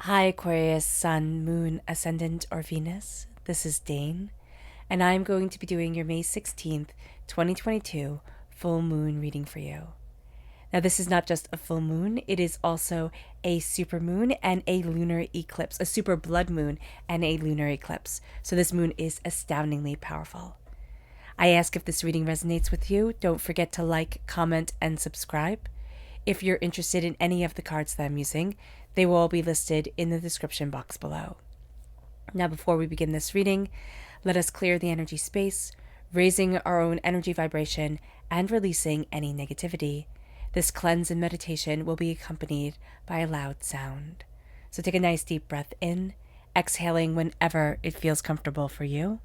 Hi, Aquarius, Sun, Moon, Ascendant, or Venus. This is Dane, and I'm going to be doing your May 16th, 2022 full moon reading for you. Now, this is not just a full moon, it is also a super moon and a lunar eclipse, a super blood moon and a lunar eclipse. So, this moon is astoundingly powerful. I ask if this reading resonates with you. Don't forget to like, comment, and subscribe. If you're interested in any of the cards that I'm using, they will all be listed in the description box below. Now, before we begin this reading, let us clear the energy space, raising our own energy vibration and releasing any negativity. This cleanse and meditation will be accompanied by a loud sound. So take a nice deep breath in, exhaling whenever it feels comfortable for you.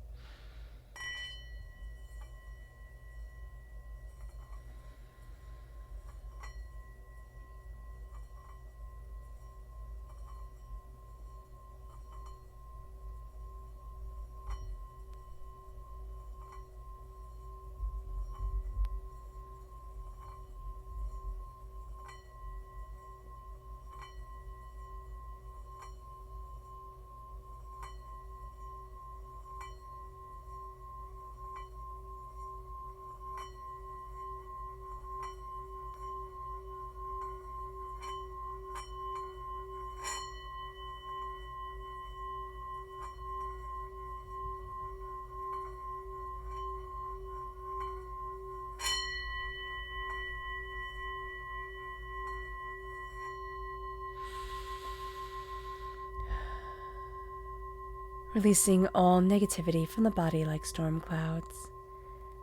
Releasing all negativity from the body like storm clouds,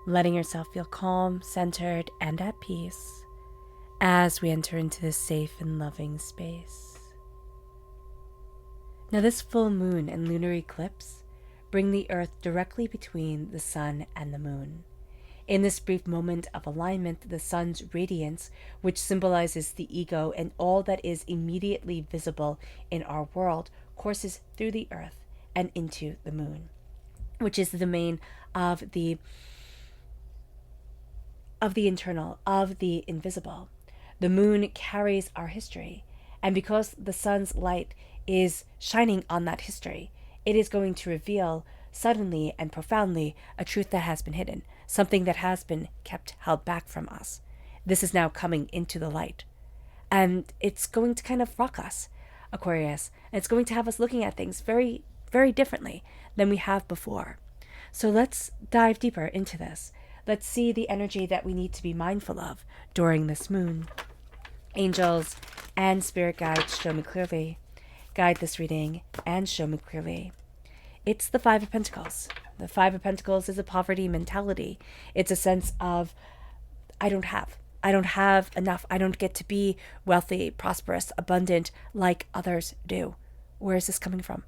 letting yourself feel calm, centered, and at peace as we enter into this safe and loving space. Now, this full moon and lunar eclipse bring the earth directly between the sun and the moon. In this brief moment of alignment, the sun's radiance, which symbolizes the ego and all that is immediately visible in our world, courses through the earth and into the moon, which is the domain of the internal, of the invisible. The moon carries our history, and because the sun's light is shining on that history, it is going to reveal suddenly and profoundly a truth that has been hidden, something that has been kept held back from us. This is now coming into the light, and it's going to kind of rock us, Aquarius, and it's going to have us looking at things very, very differently than we have before. So let's dive deeper into this. Let's see the energy that we need to be mindful of during this moon. Angels and spirit guides, show me clearly. Guide this reading and show me clearly. It's the Five of Pentacles. The Five of Pentacles is a poverty mentality. It's a sense of, I don't have enough. I don't get to be wealthy, prosperous, abundant like others do. Where is this coming from?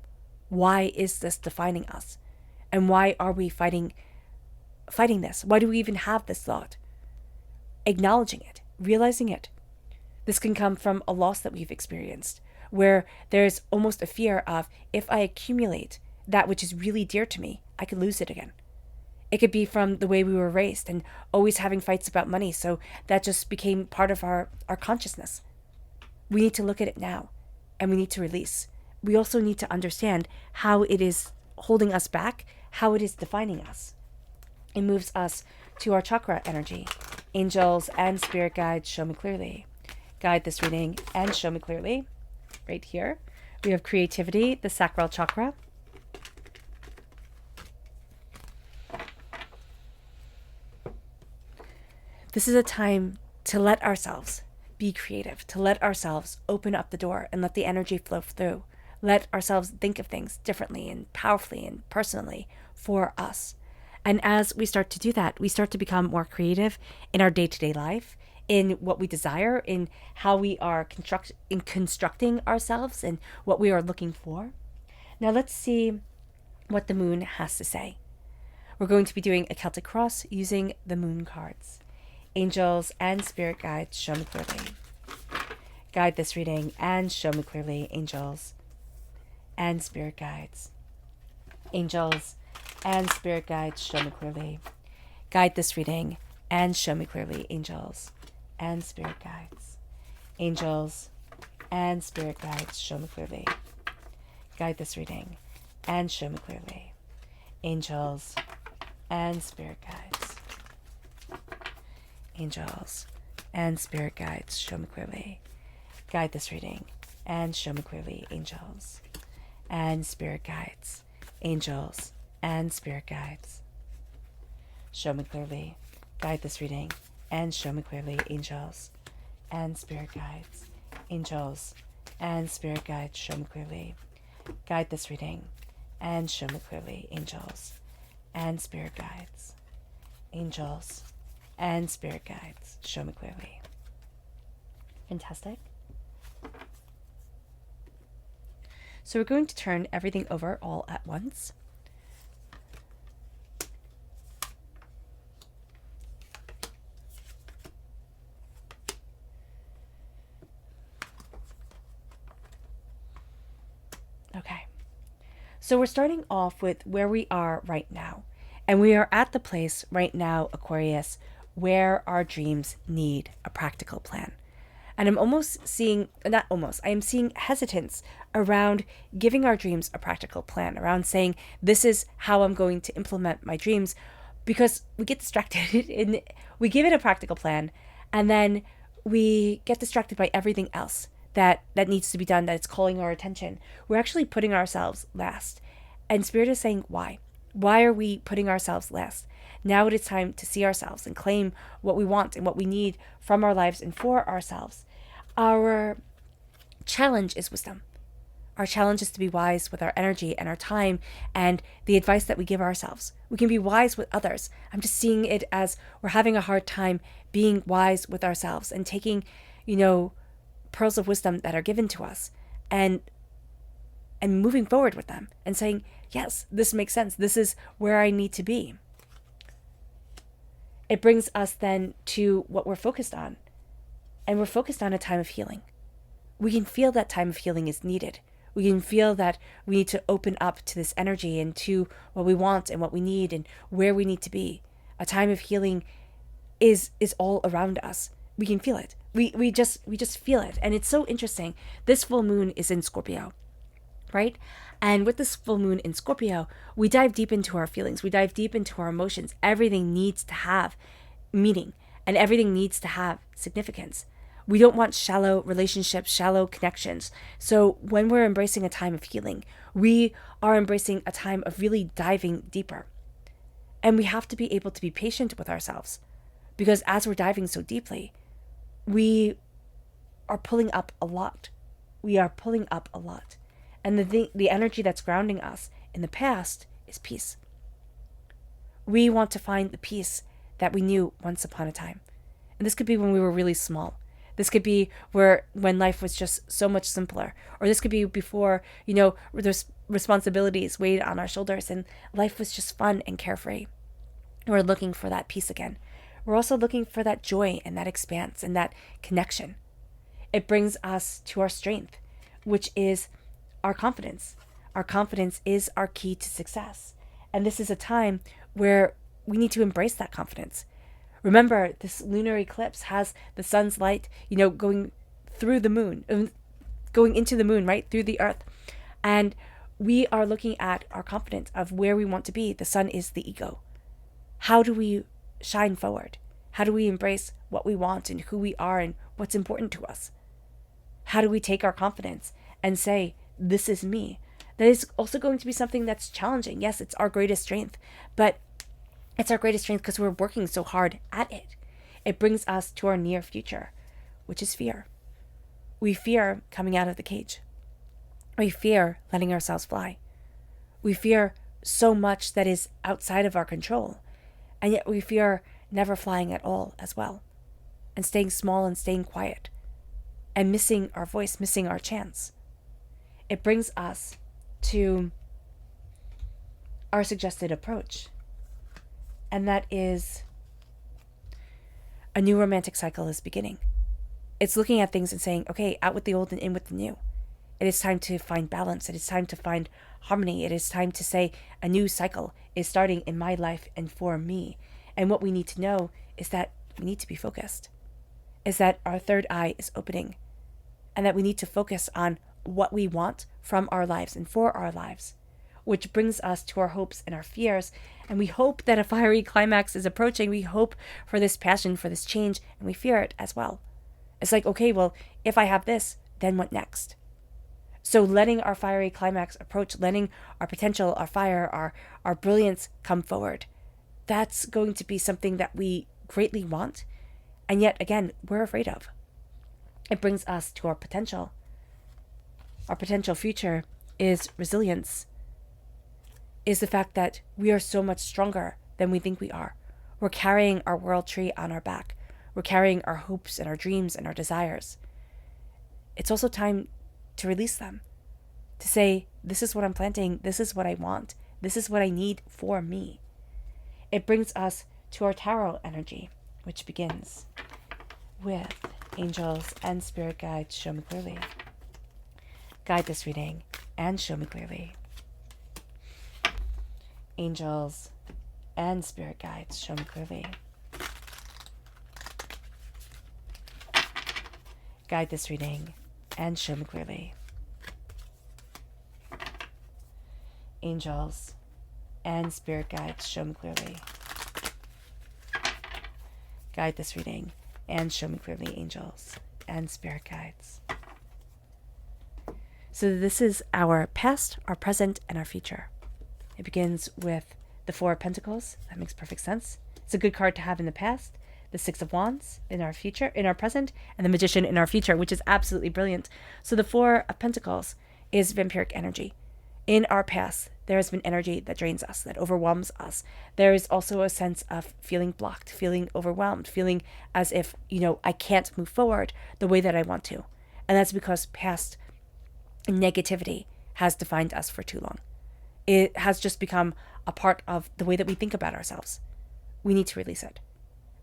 Why is this defining us? And why are we fighting this? Why do we even have this thought? Acknowledging it, realizing it. This can come from a loss that we've experienced, where there's almost a fear of, if I accumulate that which is really dear to me, I could lose it again. It could be from the way we were raised and always having fights about money, so that just became part of our consciousness. We need to look at it now, and we need to release. We also need to understand how it is holding us back, how it is defining us. It moves us to our chakra energy. Angels and spirit guides, show me clearly. Guide this reading and show me clearly. Right here, we have creativity, the sacral chakra. This is a time to let ourselves be creative, to let ourselves open up the door and let the energy flow through. Let ourselves think of things differently and powerfully and personally for us. And as we start to do that, we start to become more creative in our day-to-day life, in what we desire, in how we are constructing ourselves and what we are looking for. Now let's see what the moon has to say. We're going to be doing a Celtic cross using the moon cards. Angels and spirit guides, show me clearly. Guide this reading and show me clearly, angels and spirit guides. Angels and spirit guides, show me clearly. Guide this reading and show me clearly, angels and spirit guides. Angels and spirit guides, show me clearly. guide this reading and show me clearly. Angels and spirit guides. Angels and spirit guides, show me clearly. Guide this reading and show me clearly. Angels and spirit guides. Angels and spirit guides, show me clearly. Guide this reading and show me clearly. Angels and spirit guides. Angels and spirit guides, show me clearly. Guide this reading and show me clearly. Angels and spirit guides. Angels and spirit guides, show me clearly. Fantastic. So we're going to turn everything over all at once. Okay. So we're starting off with where we are right now. And we are at the place right now, Aquarius, where our dreams need a practical plan. And I'm almost seeing, not almost, I am seeing hesitance around giving our dreams a practical plan, around saying, this is how I'm going to implement my dreams, because we get distracted and we give it a practical plan, and then we get distracted by everything else that needs to be done, that it's calling our attention. We're actually putting ourselves last. And Spirit is saying, why? Why are we putting ourselves last? Now it is time to see ourselves and claim what we want and what we need from our lives and for ourselves. Our challenge is wisdom. Our challenge is to be wise with our energy and our time and the advice that we give ourselves. We can be wise with others. I'm just seeing it as we're having a hard time being wise with ourselves and taking, pearls of wisdom that are given to us and moving forward with them and saying, yes, this makes sense. This is where I need to be. It brings us then to what we're focused on. And we're focused on a time of healing. We can feel that time of healing is needed. We can feel that we need to open up to this energy and to what we want and what we need and where we need to be. A time of healing is all around us. We can feel it. We just feel it. And it's so interesting. This full moon is in Scorpio, right? And with this full moon in Scorpio, we dive deep into our feelings. We dive deep into our emotions. Everything needs to have meaning and everything needs to have significance. We don't want shallow relationships, shallow connections. So when we're embracing a time of healing, we are embracing a time of really diving deeper. And we have to be able to be patient with ourselves, because as we're diving so deeply, we are pulling up a lot. We are pulling up a lot. And the energy that's grounding us in the past is peace. We want to find the peace that we knew once upon a time. And this could be when we were really small. This could be when life was just so much simpler. Or this could be before, there's responsibilities weighed on our shoulders and life was just fun and carefree. We're looking for that peace again. We're also looking for that joy and that expanse and that connection. It brings us to our strength, which is our confidence. Our confidence is our key to success. And this is a time where we need to embrace that confidence. Remember, this lunar eclipse has the sun's light, going through the moon, going into the moon, right through the earth. And we are looking at our confidence of where we want to be. The sun is the ego. How do we shine forward? How do we embrace what we want and who we are and what's important to us? How do we take our confidence and say, this is me? That is also going to be something that's challenging. Yes, it's our greatest strength, but it's our greatest strength because we're working so hard at it. It brings us to our near future, which is fear. We fear coming out of the cage. We fear letting ourselves fly. We fear so much that is outside of our control. And yet we fear never flying at all as well. And staying small and staying quiet. And missing our voice, missing our chance. It brings us to our suggested approach. And that is a new romantic cycle is beginning. It's looking at things and saying, okay, out with the old and in with the new. It is time to find balance. It is time to find harmony. It is time to say a new cycle is starting in my life and for me. And what we need to know is that we need to be focused. Is that our third eye is opening. And that we need to focus on what we want from our lives and for our lives, which brings us to our hopes and our fears. And we hope that a fiery climax is approaching. We hope for this passion, for this change, and we fear it as well. It's like, okay, well, if I have this, then what next? So letting our fiery climax approach, letting our potential, our fire, our brilliance come forward, that's going to be something that we greatly want. And yet, again, we're afraid of. It brings us to our potential. Our potential future is resilience, is the fact that we are so much stronger than we think we are. We're carrying our world tree on our back. We're carrying our hopes and our dreams and our desires. It's also time to release them, to say, this is what I'm planting, this is what I want, this is what I need for me. It brings us to our tarot energy, which begins with angels and spirit guides, show me clearly. Guide this reading and show me clearly. Angels and spirit guides, show me clearly. Guide this reading and show me clearly. Angels and spirit guides, show me clearly. Guide this reading and show me clearly, angels and spirit guides. So this is our past, our present, and our future. It begins with the Four of Pentacles. That makes perfect sense. It's a good card to have in the past. The Six of Wands in our future, in our present, and the Magician in our future, which is absolutely brilliant. So the Four of Pentacles is vampiric energy. In our past, there has been energy that drains us, that overwhelms us. There is also a sense of feeling blocked, feeling overwhelmed, feeling as if, I can't move forward the way that I want to. And that's because past negativity has defined us for too long. It has just become a part of the way that we think about ourselves. We need to release it.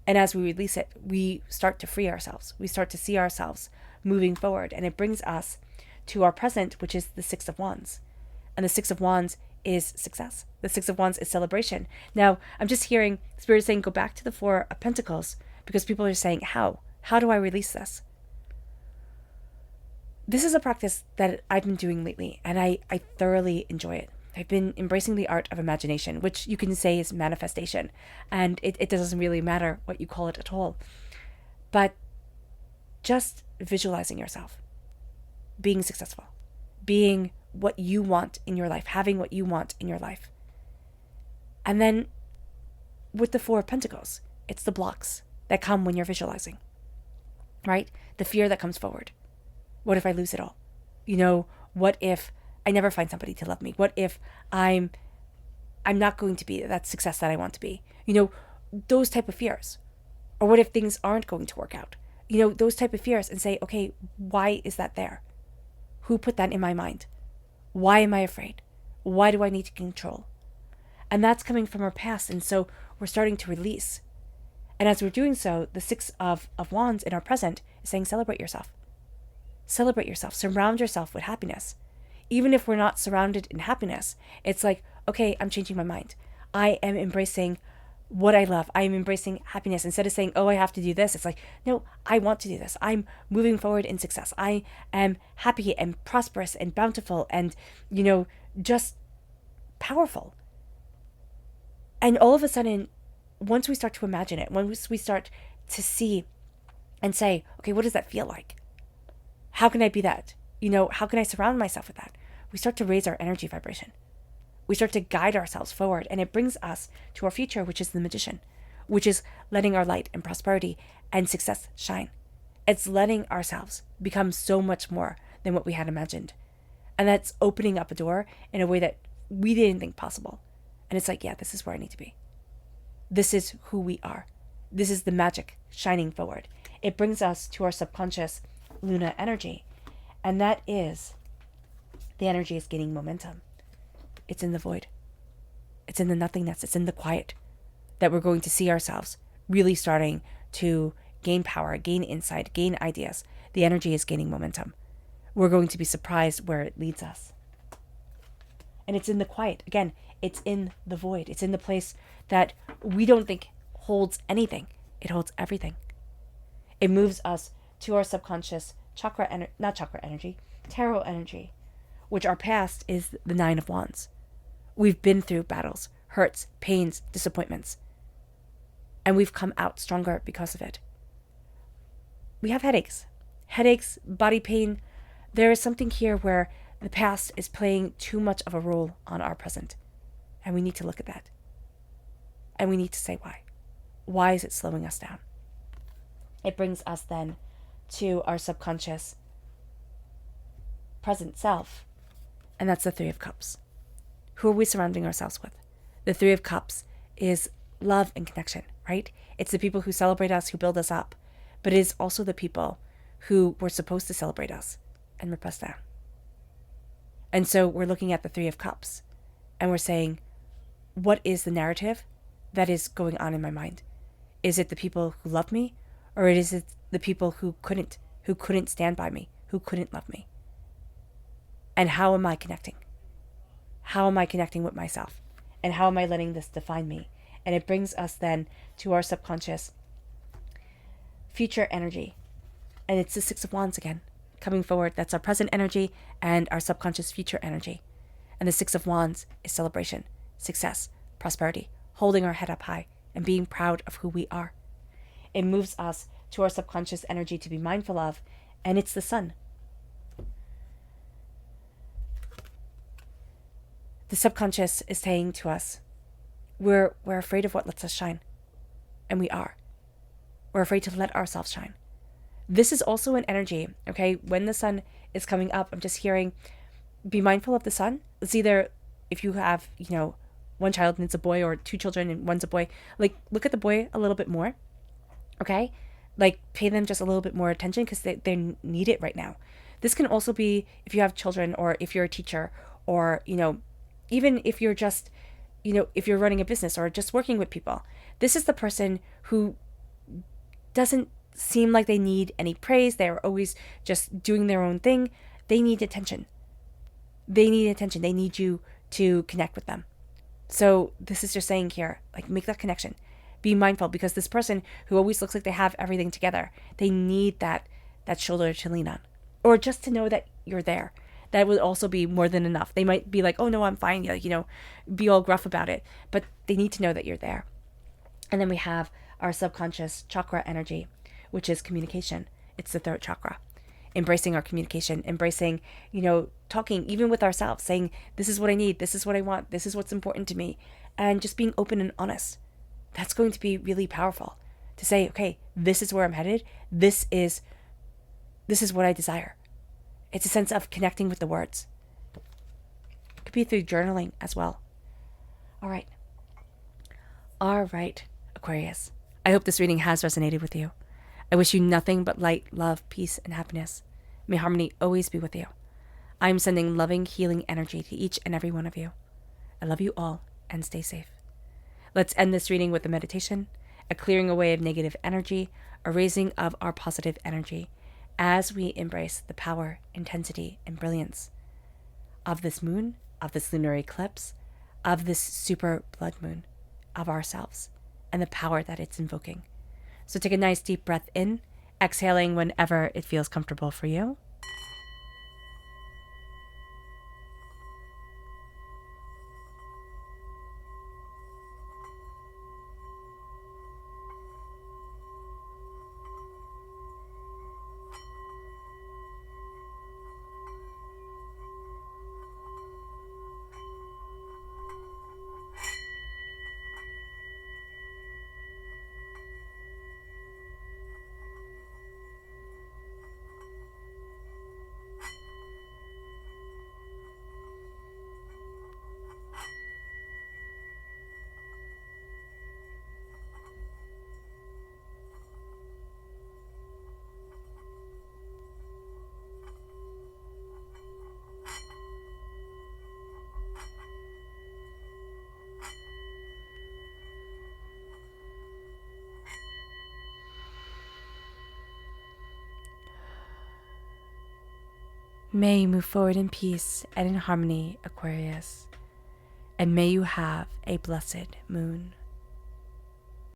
And as we release it, we start to free ourselves. We start to see ourselves moving forward. And it brings us to our present, which is the Six of Wands. And the Six of Wands is success. The Six of Wands is celebration. Now, I'm just hearing Spirit saying, go back to the Four of Pentacles, because people are saying, how? How do I release this? This is a practice that I've been doing lately, and I thoroughly enjoy it. I've been embracing the art of imagination, which you can say is manifestation. And it doesn't really matter what you call it at all. But just visualizing yourself being successful, being what you want in your life, having what you want in your life. And then with the Four of Pentacles, it's the blocks that come when you're visualizing, right? The fear that comes forward. What if I lose it all? What if I never find somebody to love me? What if I'm not going to be that success that I want to be? Those type of fears. Or what if things aren't going to work out? Those type of fears, and say, okay, why is that there? Who put that in my mind? Why am I afraid? Why do I need to control? And that's coming from our past. And so we're starting to release. And as we're doing so, the Six of Wands in our present is saying, celebrate yourself. Celebrate yourself. Surround yourself with happiness. Even if we're not surrounded in happiness, it's like, okay, I'm changing my mind. I am embracing what I love. I am embracing happiness. Instead of saying, oh, I have to do this, it's like, no, I want to do this. I'm moving forward in success. I am happy and prosperous and bountiful and, just powerful. And all of a sudden, once we start to imagine it, once we start to see and say, okay, what does that feel like? How can I be that? How can I surround myself with that? We start to raise our energy vibration. We start to guide ourselves forward, and it brings us to our future, which is the Magician, which is letting our light and prosperity and success shine. It's letting ourselves become so much more than what we had imagined. And that's opening up a door in a way that we didn't think possible. And it's like, yeah, this is where I need to be. This is who we are. This is the magic shining forward. It brings us to our subconscious Lunar energy. And that is, the energy is gaining momentum. It's in the void. It's in the nothingness. It's in the quiet that we're going to see ourselves really starting to gain power, gain insight, gain ideas. The energy is gaining momentum. We're going to be surprised where it leads us. And it's in the quiet. Again, it's in the void. It's in the place that we don't think holds anything. It holds everything. It moves us to our subconscious chakra, tarot energy, which our past is the Nine of Wands. We've been through battles, hurts, pains, disappointments, and we've come out stronger because of it. We have headaches, body pain. There is something here where the past is playing too much of a role on our present, and we need to look at that. And we need to say why. Why is it slowing us down? It brings us then to our subconscious present self, and that's the Three of Cups. Who are we surrounding ourselves with? The Three of Cups is love and connection, right? It's the people who celebrate us, who build us up, but it is also the people who were supposed to celebrate us and rip us down. And so we're looking at the Three of Cups, and we're saying, what is the narrative that is going on in my mind? Is it the people who love me, or is it the people who couldn't stand by me, who couldn't love me? And how am I connecting? How am I connecting with myself? And how am I letting this define me? And it brings us then to our subconscious future energy. And it's the Six of Wands again, coming forward. That's our present energy and our subconscious future energy. And the Six of Wands is celebration, success, prosperity, holding our head up high and being proud of who we are. It moves us to our subconscious energy to be mindful of, and it's the sun. The subconscious is saying to us, we're afraid of what lets us shine. And we are. We're afraid to let ourselves shine. This is also an energy, okay? When the sun is coming up, I'm just hearing, be mindful of the sun. It's either, if you have, one child and it's a boy, or two children and one's a boy, like, look at the boy a little bit more, okay? Like, pay them just a little bit more attention because they need it right now. This can also be if you have children, or if you're a teacher, or, even if you're just, if you're running a business or just working with people. This is the person who doesn't seem like they need any praise. They're always just doing their own thing. They need attention. They need you to connect with them. So this is just saying here, like, make that connection. Be mindful, because this person who always looks like they have everything together, they need that shoulder to lean on, or just to know that you're there. That would also be more than enough. They might be like, oh no, I'm fine. Be all gruff about it. But they need to know that you're there. And then we have our subconscious chakra energy, which is communication. It's the third chakra. Embracing our communication, embracing, talking even with ourselves, saying, this is what I need. This is what I want. This is what's important to me. And just being open and honest. That's going to be really powerful to say, okay, this is where I'm headed. This is what I desire. It's a sense of connecting with the words. It could be through journaling as well. All right, Aquarius. I hope this reading has resonated with you. I wish you nothing but light, love, peace, and happiness. May harmony always be with you. I am sending loving, healing energy to each and every one of you. I love you all, and stay safe. Let's end this reading with a meditation, a clearing away of negative energy, a raising of our positive energy, as we embrace the power, intensity, and brilliance of this moon, of this lunar eclipse, of this super blood moon, of ourselves, and the power that it's invoking. So take a nice deep breath in, exhaling whenever it feels comfortable for you. May you move forward in peace and in harmony, Aquarius. And may you have a blessed moon.